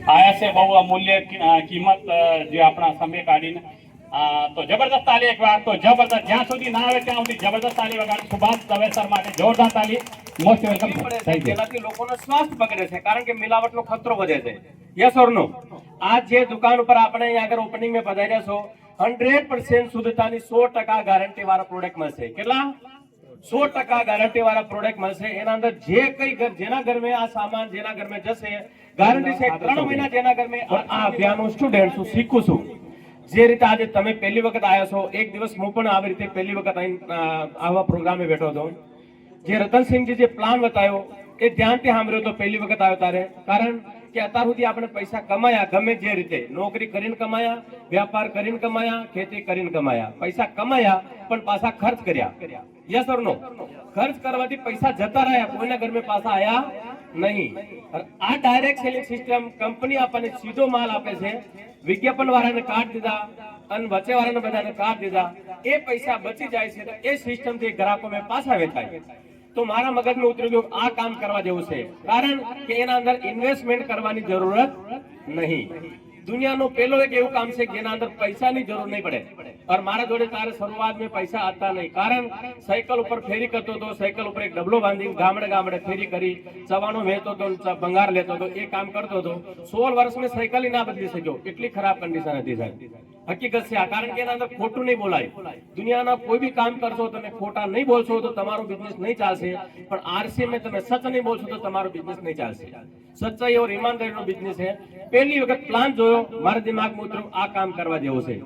આયા છે બહુ અમૂલ્ય કિંમત જે આપણા સમય કાઢીને તો જબરદસ્ત તાલી એક વાર તો જબરદસ્ત જ્યાં સુધી ના આવે ત્યાં સુધી જબરદસ્ત તાલી વગાડ સુભાષ દવે સર માટે જોરદાર તાલી મોસ્ટ વેલકમ થેન્ક યુ તેનાથી લોકોનો સ્વાસ્થ્ય બગડે છે કારણ કે મિલાવટનો ખતરો વધે છે યસ ઓર નો આ જે દુકાન ઉપર આપણે અહીં આગળ ઓપનિંગ में પધાર્યા છો 100% શુદ્ધતાની 100% ગેરંટી વાળા પ્રોડક્ટ મળશે કેટલા 100% ગેરંટી વાળા પ્રોડક્ટ મળશે એના અંદર જે કઈ જેના ઘર में આ સામાન જેના ઘર में જશે ગેરંટી છે 3 મહિના જેના ઘર में આ અભિયાનનો સ્ટુડન્ટ છું શીખું છું જે રીતે આજે તમે પહેલી વખત આવ્યા છો એક દિવસ હું પણ આવી રીતે પહેલી વખત આવા પ્રોગ્રામે બેઠો હતો જે રતનસિંહજી જે પ્લાન બતાવ્યો એ ધ્યાનથી સાંભળ્યો તો પહેલી વખત આવ્યો તારે કારણ કે અત્યાર સુધી આપણે પૈસા કમાયા ગમે જે રીતે નોકરી કરીને કમાયા વ્યાપાર કરીને કમાયા ખેતી કરીને કમાયા પૈસા કમાયા પણ પાછા ખર્ચ કર્યા યસ ઓર નો ખર્ચ કરવાથી પૈસા જતા રહ્યા કોઈના ઘરમાં પાછા આયા નહીં આ ડાયરેક્ટ સેલિંગ સિસ્ટમ કંપની આપણને સીધો માલ આપે છે વિજ્ઞાપન વાળાને કાર્ડ દીધા અને વચ્ચે વાળાને બધાને કાર્ડ દીધા એ પૈસા બચી જાય છે તો એ સિસ્ટમ થી ગ્રાહકો મેં પાછા વેચાય તો મારા મગજમાં ઉતરી ગયું આ કામ કરવા જેવું છે કારણ કે એના અંદર ઇન્વેસ્ટમેન્ટ કરવાની જરૂરત નહીં દુનિયાનો પહેલો એક એવું કામ છે જેના અંદર પૈસાની જરૂર નહીં પડે और મારા જોડે તારે શરૂઆત में પૈસા હતા નહીં કારણ સાયકલ ઉપર ફેરી કરતો હતો સાયકલ ઉપર એક ડબલો બાંધી ગામડે ગામડે ફેરી કરી ચવાનો વેચતો હતો ભંગાર લેતો હતો એ કામ કરતો હતો 16 વર્ષ में સાયકલ ના બદલી શક્યો એટલી ખરાબ કન્ડિશન હતી સાહેબ હકીકત છે આ કારણ કે એના અંદર ખોટું નહીં બોલાય દુનિયાના કોઈ બી કામ કરશો તમે ખોટા નહીં બોલશો તો તમારો બિઝનેસ નહીં ચાલશે પણ આરસી में તમે સચ નહીં બોલશો તો તમારો બિઝનેસ નહીં ચાલશે સચ્ચાઈ और ઈમાનદારીનો બિઝનેસ છે પહેલી વખત પ્લાન જોયો મારા દિમાગમાં ઉતર્યું આ કામ કરવા જેવું છે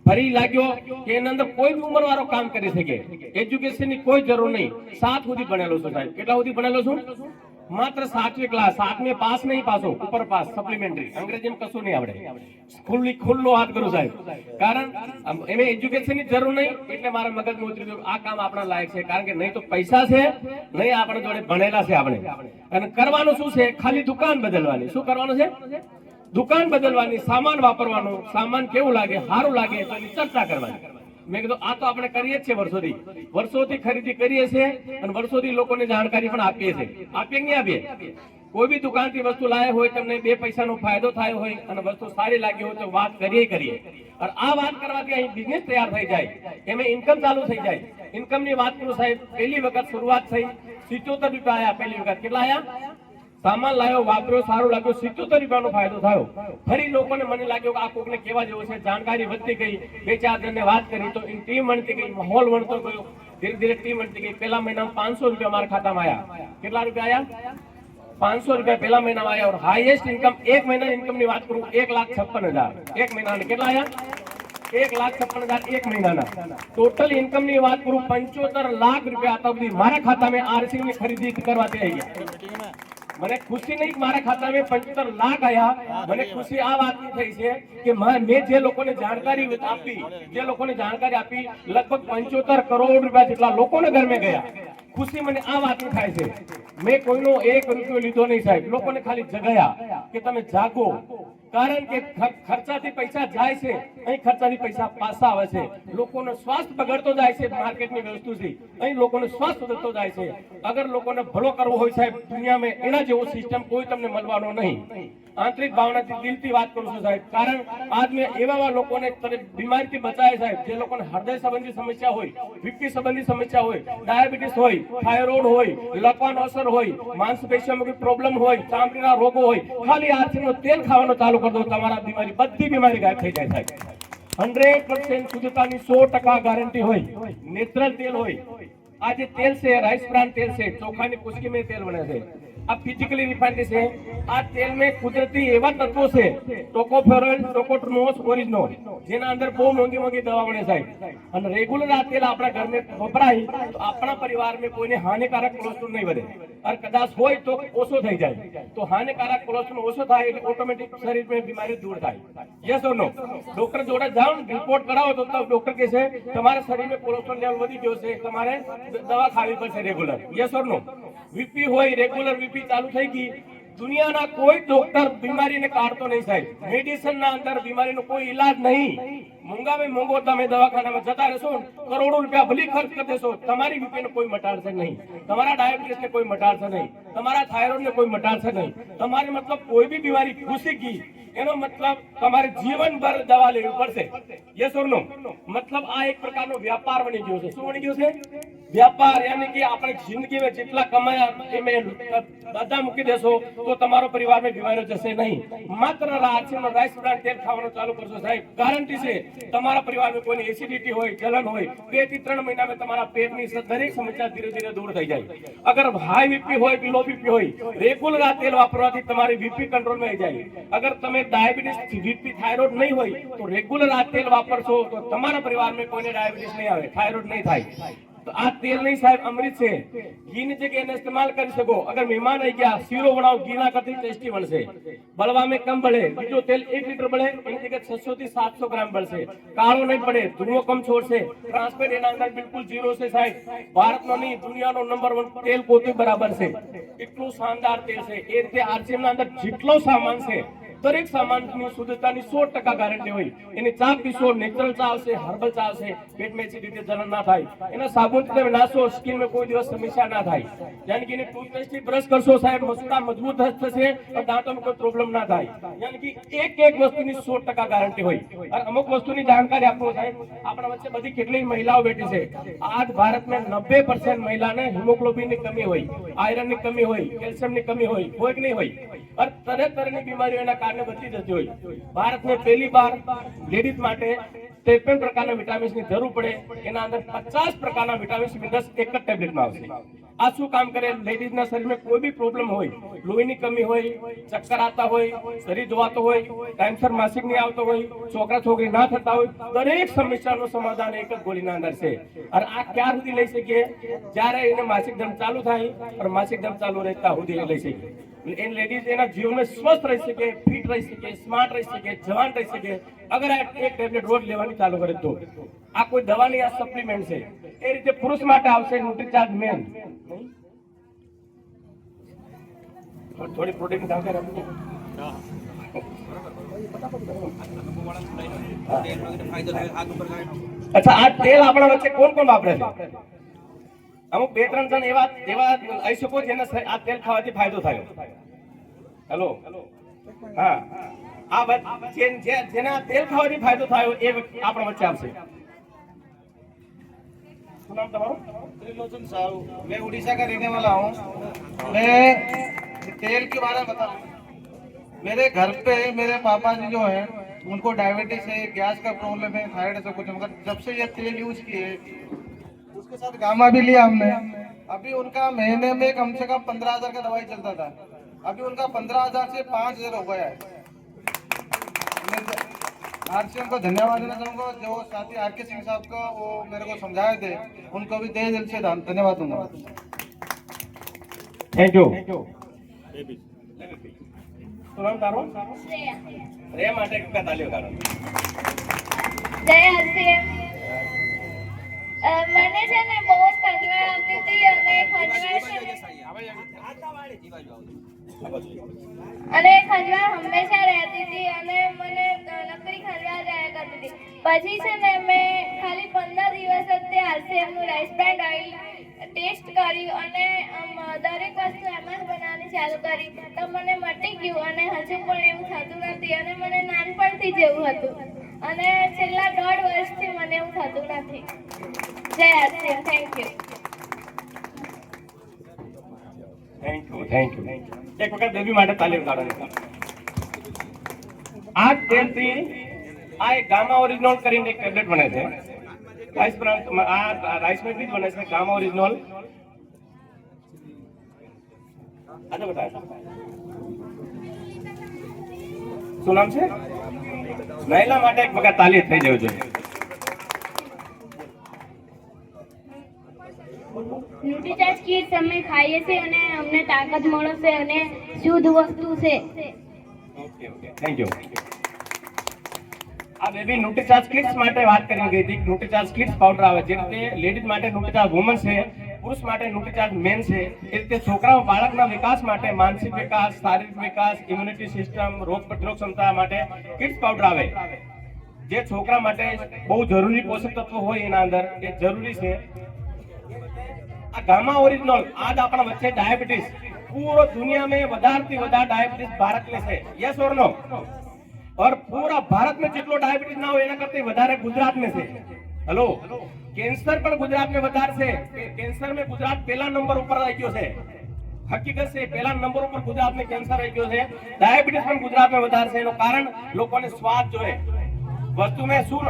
ફરી લાગ્યો કે એના અંદર કોઈ ઉંમર વાળો કામ કરી શકે એજ્યુકેશન ની કોઈ જરૂર નહીં 7 સુધી ભણેલો છું સાહેબ કેટલા સુધી ભણેલો છું માત્ર 7મી ક્લાસ 7મી પાસ નહીં પાસો ઉપર પાસ સપ્લિમેન્ટરી અંગ્રેજીમાં કશું નહીં આવડે ખુલ્લો હાથ કરું સાહેબ કારણ એમે એજ્યુકેશન ની જરૂર નહીં એટલે મારા મગજમાં ઉતરી ગયું આ કામ આપણા લાયક છે કારણ કે નહીં તો પૈસા છે નહીં આપણા જોડે ભણેલા છે આપણે અને કરવાનું શું છે ખાલી દુકાન બદલવાની શું કરવાનું છે દુકાન બદલવાની સામાન વાપરવાનો સામાન કેવું લાગે સારું લાગે તો એની ચર્ચા કરવાની મેં કીધું આ તો આપણે કરીએ જ છે વર્ષોથી ખરીદી કરીએ છીએ અને વર્ષોથી લોકોને જાણકારી પણ આપીએ છીએ આપીએ નહીં આપીએ કોઈ બી દુકાનથી વસ્તુ લાવે હોય તમને 2 પૈસાનો ફાયદો થયો હોય અને વસ્તુ સારી લાગી હોય તો વાત કરીએ અને આ વાત કરવાથી અહીં બિઝનેસ તૈયાર થઈ જાય એમાં ઇન્કમ ચાલુ થઈ જાય ઇન્કમની વાત કરું સાહેબ પહેલી વખત શરૂઆત થઈ 77 રૂપિયા આયા પહેલી વખત કેટલા આયા સામાન લાવ્યો વાપર્યો સારું લાગ્યું 77 રૂપિયાનો ફાયદો થયો ફરી લોકોને મને લાગ્યો કે આ કોકને કેવા જેવો છે જાણકારી વધતી ગઈ 2-4 જણને વાત કરી તો ટીમ બનતી ગઈ માહોલ બનતો ગયો ધીરે ધીરે ટીમ બનતી ગઈ પહેલા મહિનામાં 500 રૂપિયા મારા ખાતામાં આયા કેટલા રૂપિયા આયા 500 રૂપિયા પહેલા મહિનામાં આયા और હાઈએસ્ટ ઇન્કમ એક મહિના ઇન્કમની વાત કરું 1,56,000 એક મહિનાની કેટલા આયા 1,56,000 એક મહિનાના ટોટલ ઇન્કમની વાત કરું 75 લાખ રૂપિયા आता સુધી મારા ખાતામાં આરસી ની ખરીદી કરવાથી આવી ગયા મને ખુશી નહીં મારા ખાતામાં 75 લાખ આયા મને ખુશી આ વાતની થઈ છે કે મેં જે લોકોને જાણકારી આપી લગભગ 75 કરોડ રૂપિયા જેટલા લોકોને ઘરમાં ગયા ખુશી મને આ વાતની થાય છે મેં કોઈનો 1 રૂપિયો લીધો નહીં સાહેબ લોકોને ખાલી જગાયા કે તમે જાગો કારણ કે ખર્ચાથી પૈસા જાય છે અહીં ખર્ચાથી પૈસા પાછા આવે છે લોકોનો સ્વાસ્થ્ય બગડતો જાય છે માર્કેટની વસ્તુથી અહીં લોકોનો સ્વાસ્થ્ય બગડતો જાય છે અગર લોકોને ભલો કરવો હોય સાહેબ દુનિયામાં એના જેવો સિસ્ટમ કોઈ તમને મળવાનો નહીં આંતરિક ભાવનાથી દિલથી વાત કરું છું સાહેબ કારણ આજ મેં એવા લોકોને બીમારીથી બચાય સાહેબ જે લોકોને હૃદય સંબંધી સમસ્યા હોય બીપી સંબંધી સમસ્યા હોય ડાયાબિટીસ હોય થાઇરોઇડ હોય લકવાનો અસર હોય માંસપેશીઓમાં કોઈ પ્રોબ્લેમ હોય ચામડીના રોગો હોય ખાલી આરસીનું તેલ ખાવાનું ચાલુ કરી દો તમારા બીમારી બધી બીમારી ગાયબ થઈ જાય સાહેબ 100% શુદ્ધતાની 100% ગેરંટી હોય નેચરલ તેલ હોય આ જે તેલ છે રાઈસ બ્રાન તેલ છે ચોખાની કુસ્કી में तेल बने છે આ ફિઝિકલી રિફાઇન્ડ છે આ તેલ में કુદરતી એવા તત્વો છે ટોકોફેરોલ ટોકોટ્રનોસ ઓરિજિનલ જેના અંદર બહુ મોંઘી દવા બને સાહેબ અને રેગ્યુલર આ તેલ આપણા ઘરમાં વપરાય તો આપણા પરિવારમાં કોઈને હાનિકારક કોલેસ્ટ્રોલ નહીં વધે और કદાચ હોય તો ઓછો થઈ જાય તો હાનિકારક કોલેસ્ટ્રોલ ઓછો થાય એટલે ઓટોમેટિક શરીરમાં બીમારી દૂર થાય યસ ઓર નો ડોક્ટર જોડે જાઓ રિપોર્ટ કરાવો તો ડોક્ટર કહે છે તમારા શરીરમાં કોલેસ્ટ્રોલ લેવલ વધી ગયો છે તમારે દવા ખાવી પડશે regular yes or no BP હોય રેગ્યુલર વીપી ચાલુ થઈ ગઈ દુનિયાના કોઈ ડોક્ટર બીમારીને કાઢતો નહીં સાહેબ. મેડિસિનના અંદર બીમારીનો કોઈ ઈલાજ નહીં. મોંઘામાં મોંઘો તમે દવાખાનામાં જતા રહેશો, કરોડો રૂપિયા ભલી ખર્ચ કરી દેશો, તમારી બીપીને કોઈ મટાડશે નહીં, તમારા ડાયાબિટીસને કોઈ મટાડશે નહીં, તમારા થાઇરોઇડને કોઈ મટાડશે નહીં. તમારી મતલબ કોઈ બી બીમારી ઘૂસી ગઈ એનો મતલબ તમારે જીવનભર દવા લેવી પડશે. યસ ઓર નો? મતલબ આ એક પ્રકારનો વ્યાપાર બની ગયો છે. શું બની ગયો છે? વ્યાપાર. યાની કે આપણે જિંદગીમાં જેટલા કમાયા એ બધા મૂકી દેશો તો તમારો પરિવારમાં બીમારીઓ જશે નહીં. માત્ર રાઈસ બ્રાન્ડ તેલ ખાવાનું ચાલુ કરશો સાહેબ, ગારંટી છે તમારા પરિવારમાં કોઈની એસિડિટી હોય, જલન હોય, 2 થી 3 મહિનામાં તમારા પેટની દરેક સમસ્યા ધીરે ધીરે દૂર થઈ જાય. અગર હાઈ બીપી હોય કે લો બીપી હોય, રેગ્યુલર આ તેલ વાપરવાથી તમારી બીપી કંટ્રોલમાં આવી જાય. અગર તમે ડાયાબિટીસ, બીપી, થાઇરોઇડ નહીં હોય તો રેગ્યુલર આ તેલ વાપરશો તો તમારા પરિવારમાં કોઈને ડાયાબિટીસ નહીં આવે, થાઇરોઇડ નહીં થાય. તો આ તેલ નહીં સાહેબ, અમૃત છે. ઘીની જગ્યાએ એને ઇસ્તેમાલ કરી શકો. અગર મહેમાન આવી ગયા, શીરો બનાવો, ઘીના કરતી ટેસ્ટી બનશે. બળવામાં કમ બળે. બીજો તેલ 1 લીટર બળે એની જગ્યાએ 600 થી 700 ગ્રામ બળશે. કાળો નહીં પડે, ધુઓ કમ છોડશે, ટ્રાન્સપેરન્ટ એના અંદર બિલકુલ ઝીરો છે સાહેબ. ભારતનો નહીં, દુનિયાનો નંબર 1 તેલ પોતે બરાબર છે. એટલું શાનદાર તેલ છે. એ રીતે આરસીએમ ના અંદર જેટલો સામાન છે દરેક સામાનની શુદ્ધતાની 100% ગારંટી હોય. એની ચા પીશો, નેચરલ ચા આવશે, હર્બલ ચા આવશે, પેટમાં એસિડિટી જલન ના થાય. એના સાબુનથી તમે નાશો, સ્કિનમાં કોઈ દિવસ સમસ્યા ના થાય. યાની કે એને ટૂથપેસ્ટથી બ્રશ કરશો સાહેબ, મસૂડા મજબૂત થશે, પણ દાંતોમાં કોઈ પ્રોબ્લેમ ના થાય. યાની કે એક વસ્તુની 100% ગારંટી હોય. અને અમુક વસ્તુની જાણકારી આપો સાહેબ. આપણા વચ્ચે બધી કેટલી મહિલાઓ બેઠી છે. આજ ભારતમાં 90% મહિલાને હિમોગ્લોબિનની કમી હોય, આયરનની કમી હોય, કેલ્શિયમની કમી હોય, કોઈ કે નહીં હોય. और तरह तरह की बीमारियों कारण बची जती हुई भारत में पहली बार लेडीज માટે 53 પ્રકારના વિટામિન્સ ની જરૂર પડે એના અંદર 50 પ્રકારના વિટામિન્સ મિનરલ્સ એક જ ટેબ્લેટમાં આવશે. આ શું કામ કરે? લેડીઝ ના શરીરમાં કોઈ બી પ્રોબ્લેમ હોય, લોહીની કમી હોય, ચક્કર આવતા હોય, શરીર ધોવાતો હોય, ટાઈમસર માસિક નહીં આવતો હોય, છોકરા છોકરી ના થતા હોય, દરેક સમસ્યાનું સમાધાન એક જ ગોળીના અંદર છે. અને આ ક્યાં સુધી લઈ શકીએ? જ્યારે એને માસિક ધર્મ ચાલુ થાય અને માસિક ધર્મ ચાલુ રહેતા સુધી લઈ શકીએ. इन लेडीज एना जीवन में स्वस्थ रह सके, फिट रह सके, स्मार्ट रह सके, जवान रह सके अगर एक टेब्लेट रोज लेवानी चालू करे तो आ कोई दवा नहीं, आ सप्लीमेंट है. ए रीते पुरुष માટે આવશે ન્યુટ્રીચાર્જ મેન. થોડી પ્રોટીન જાણકારી આપો. अच्छा આ તેલ આપણા વચ્ચે કોણ કોણ વાપરે છે? અમુક 2-3 જણ એવા આવી શકો જેને આ તેલ ખાવાથી ફાયદો થયો. હેલો, હા, આ જેને આ તેલ ખાવાથી ફાયદો થયો એ આપણા વચ્ચે આવશે. શું નામ તમારું? त्रिलोचन साहू. मैं उड़ीसा का रहने वाला हूँ. मैं तेल के बारे में बताऊँ. मेरे घर पे मेरे पापा जी जो है उनको डायबिटीज है, गैस का प्रॉब्लम है, थायराइड से कुछ, मगर जब से ये तेल यूज किए उसके साथ गामा भी लिया हमने. अभी उनका महीने में कम से कम 15,000 का दवाई चलता था, अभी उनका 15,000 से 5,000 हो गया है. आरसीएम को धन्यवाद देना चाहूँगा. जो साथी आर के सिंह साहब को वो मेरे को समझाए थे, उनको भी तहे दिल से धन्यवाद दूंगा. Thank you. શું નામ તારું? શ્રેયા માટે એક તાલીઓ કાઢો. જય આરસીએમ. મને છે ને બહુ જ ખંજવાળ આવતી હતી અને ખંજવાળ હંમેશા રહેતી હતી અને મને નકરી ખંજવાળ રહ્યા કરતી હતી. પછી છે ને મેં ખાલી 15 દિવસ જ તે આરસીએમ નું રાઈસ બ્રાન્ડ ઓઇલ ટેસ્ટ કર્યું અને દરેક વસ્તુ એમ જ બનાવવાની ચાલુ કરી તો મને મટી ગયું અને હજુ પણ એવું થતું નથી અને મને નાનપણથી જ એવું હતું અને છેલ્લા 1.5 વર્ષથી મને એવું થતું નથી. જય RCM. Thank you. Thank you. એક વખત બેબી માટે તાલીમ કાઢો. આ તેલથી આ એક ગામા ઓરિજિનલ કરીને એક ટેબ્લેટ બને છે. રાઈસ બ્રાન્ડ આ રાઈસ મેં બી બને છે ગામા ઓરિજિનલ. આજે બતાવો શું નામ છે? મહિલા માટે એક વખત તાલીમ થઈ જવું જોઈએ. ન્યુટ્રીચાર્જ કીટ્સ અમે ખાઈએ છીએ અને અમને તાકાત મળે છે અને શુદ્ધ વસ્તુ છે. Okay okay, thank you. આ બેબી ન્યુટ્રીચાર્જ કિડ્સ માટે વાત કરી ગઈ હતી. ન્યુટ્રીચાર્જ કિડ્સ પાવડર આવે જે રીતે લેડીઝ માટે ન્યુટ્રીચાર્જ વુમન છે પુરુષ માટે ન્યુટ્રીચાર્જ મેન છે એ રીતે છોકરાઓ બાળકના વિકાસ માટે માનસિક વિકાસ, શારીરિક વિકાસ, ઇમ્યુનિટી સિસ્ટમ, રોગ પ્રતિરોધ ક્ષમતા માટે કિડ્સ પાવડર આવે જે છોકરા માટે બહુ જરૂરી પોષક તત્વો હોય એના અંદર એ જરૂરી છે। આ ગામા ઓરિજિનલ આજ આપણા વચ્ચે ડાયાબિટીસ पूरा दुनिया में વધારથી વધારે ડાયાબિટીસ ભારત में છે, यस और नो? और पूरा भारत में જેટલો ડાયાબિટીસ ના હોય એના કરતા વધારે ગુજરાત में છે। हेलो, કેન્સર પણ ગુજરાત में વધારે છે। કેન્સર में ગુજરાત પહેલા નંબર ઉપર આવી ગયો છે। હકીકત છે પહેલા નંબર ઉપર ગુજરાત में કેન્સર આવી ગયો છે। ડાયાબિટીસ પણ ગુજરાત में વધારે છે। એનું કારણ લોકોને સ્વાદ જોઈએ, વસ્તુમાં શું